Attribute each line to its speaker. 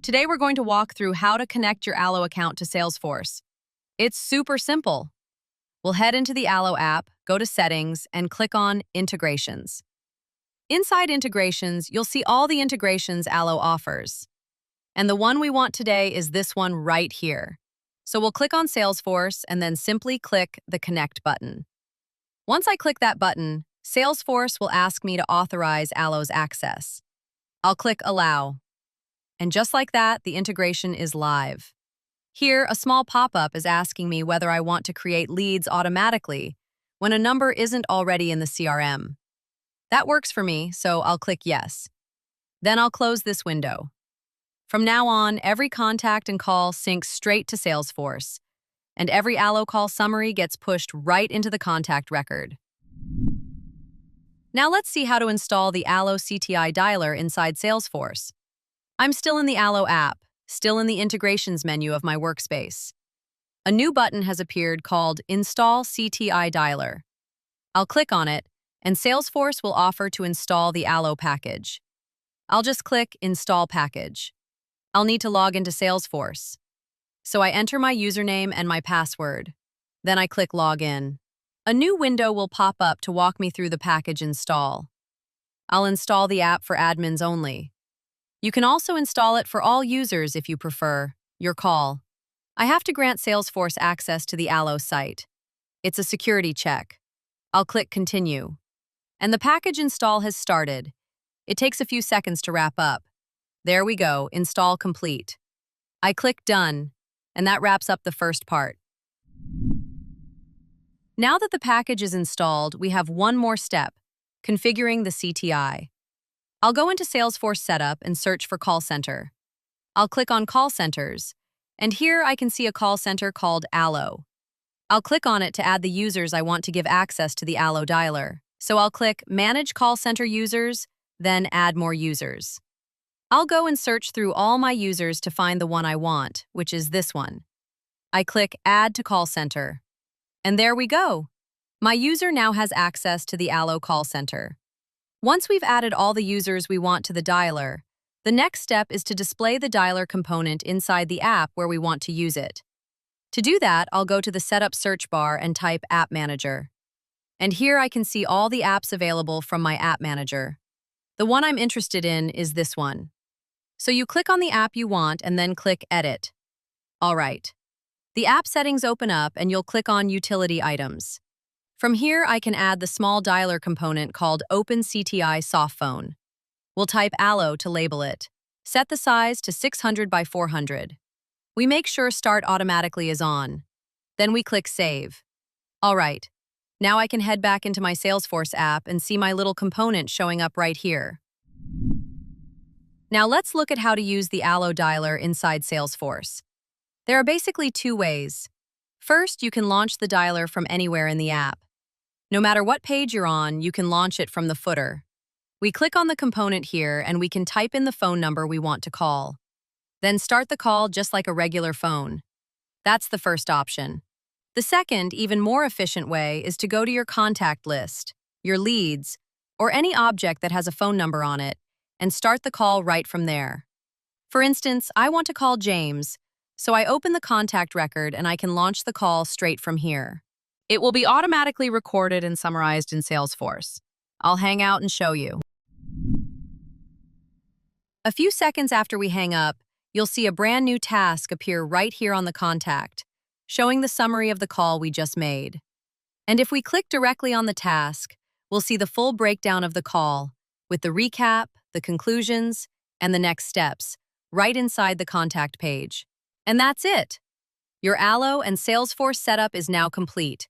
Speaker 1: Today we're going to walk through how to connect your Allo account to Salesforce. It's super simple. We'll head into the Allo app, go to Settings, and click on Integrations. Inside Integrations, you'll see all the integrations Allo offers. And the one we want today is this one right here. So we'll click on Salesforce and then simply click the Connect button. Once I click that button, Salesforce will ask me to authorize Allo's access. I'll click Allow. And just like that, the integration is live. Here, a small pop-up is asking me whether I want to create leads automatically when a number isn't already in the CRM. That works for me, so I'll click Yes. Then I'll close this window. From now on, every contact and call syncs straight to Salesforce, and every Allo call summary gets pushed right into the contact record. Now let's see how to install the Allo CTI Dialer inside Salesforce. I'm still in the Allo app, still in the Integrations menu of my workspace. A new button has appeared called Install CTI Dialer. I'll click on it, and Salesforce will offer to install the Allo package. I'll just click Install Package. I'll need to log into Salesforce. So I enter my username and my password. Then I click Login. A new window will pop up to walk me through the package install. I'll install the app for admins only. You can also install it for all users if you prefer. Your call. I have to grant Salesforce access to the Allo site. It's a security check. I'll click Continue. And the package install has started. It takes a few seconds to wrap up. There we go, install complete. I click Done, and that wraps up the first part. Now that the package is installed, we have one more step, configuring the CTI. I'll go into Salesforce Setup and search for Call Center. I'll click on Call Centers, and here I can see a call center called Allo. I'll click on it to add the users I want to give access to the Allo Dialer. So I'll click Manage Call Center Users, then Add More Users. I'll go and search through all my users to find the one I want, which is this one. I click Add to Call Center. And there we go. My user now has access to the Allo Call Center. Once we've added all the users we want to the dialer, the next step is to display the dialer component inside the app where we want to use it. To do that, I'll go to the Setup search bar and type App Manager. And here I can see all the apps available from my App Manager. The one I'm interested in is this one. So you click on the app you want and then click Edit. All right. The app settings open up and you'll click on Utility Items. From here, I can add the small dialer component called Open CTI Softphone. We'll type Allo to label it. Set the size to 600 by 400. We make sure Start Automatically is on. Then we click Save. All right. Now I can head back into my Salesforce app and see my little component showing up right here. Now let's look at how to use the Allo Dialer inside Salesforce. There are basically two ways. First, you can launch the dialer from anywhere in the app. No matter what page you're on, you can launch it from the footer. We click on the component here and we can type in the phone number we want to call. Then start the call just like a regular phone. That's the first option. The second, even more efficient way is to go to your contact list, your leads, or any object that has a phone number on it, and start the call right from there. For instance, I want to call James, so I open the contact record and I can launch the call straight from here. It will be automatically recorded and summarized in Salesforce. I'll hang out and show you. A few seconds after we hang up, you'll see a brand new task appear right here on the contact, showing the summary of the call we just made. And if we click directly on the task, we'll see the full breakdown of the call, with the recap, the conclusions, and the next steps, right inside the contact page. And that's it. Your Allo and Salesforce setup is now complete.